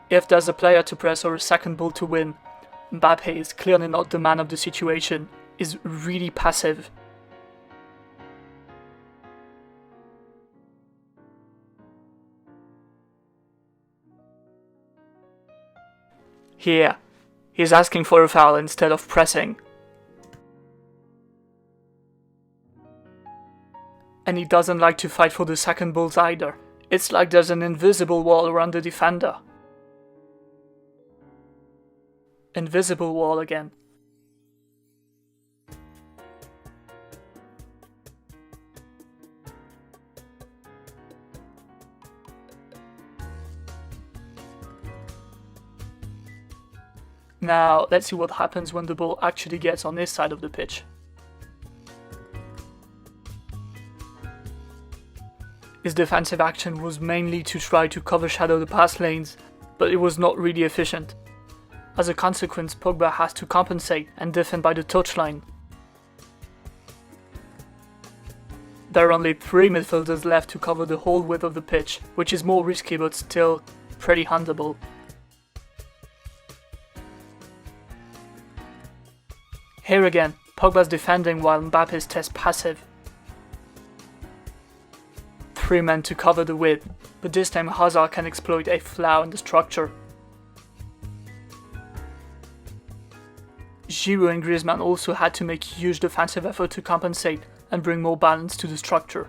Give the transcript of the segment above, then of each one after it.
If there's a player to press or a second ball to win, Mbappé is clearly not the man of the situation, is really passive. Here, he's asking for a foul instead of pressing. And he doesn't like to fight for the second balls either. It's like there's an invisible wall around the defender. Invisible wall again. Now, let's see what happens when the ball actually gets on this side of the pitch. His defensive action was mainly to try to cover shadow the pass lanes, but it was not really efficient. As a consequence, Pogba has to compensate and defend by the touchline. There are only 3 midfielders left to cover the whole width of the pitch, which is more risky but still pretty handleable. Here again, Pogba's defending while Mbappé stays passive. 3 men to cover the width, but this time Hazard can exploit a flaw in the structure. Giroud and Griezmann also had to make huge defensive effort to compensate and bring more balance to the structure.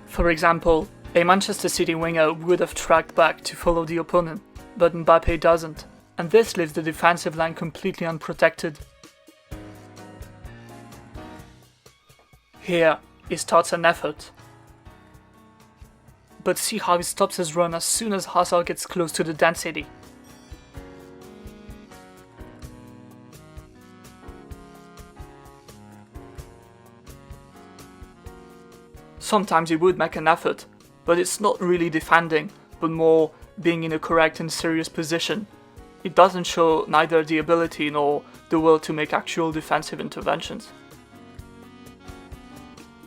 For example, a Manchester City winger would have tracked back to follow the opponent, but Mbappé doesn't, and this leaves the defensive line completely unprotected. Here, he starts an effort. But see how he stops his run as soon as Hazard gets close to the density. Sometimes he would make an effort, but it's not really defending, but more being in a correct and serious position. It doesn't show neither the ability nor the will to make actual defensive interventions.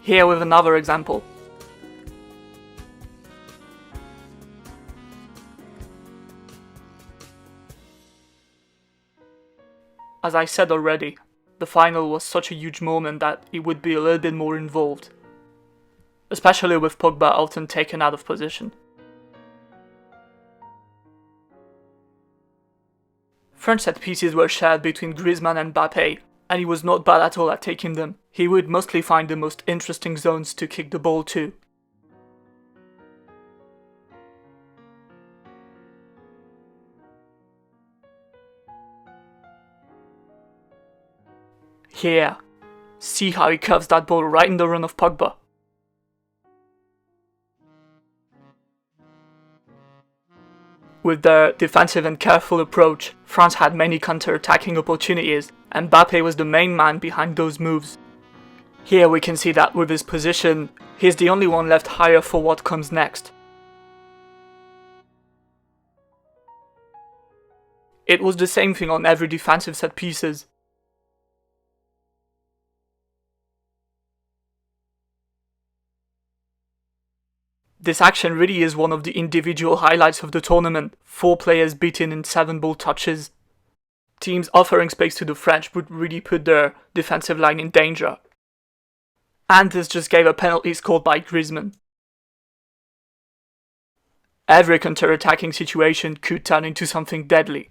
Here with another example. As I said already, the final was such a huge moment that it would be a little bit more involved. Especially with Pogba often taken out of position. French set pieces were shared between Griezmann and Mbappé, and he was not bad at all at taking them. He would mostly find the most interesting zones to kick the ball to. Here, see how he curves that ball right in the run of Pogba. With their defensive and careful approach, France had many counter-attacking opportunities, and Mbappé was the main man behind those moves. Here we can see that with his position, he's the only one left higher for what comes next. It was the same thing on every defensive set pieces. This action really is one of the individual highlights of the tournament, 4 players beaten in 7 ball touches. Teams offering space to the French would really put their defensive line in danger. And this just gave a penalty scored by Griezmann. Every counter-attacking situation could turn into something deadly.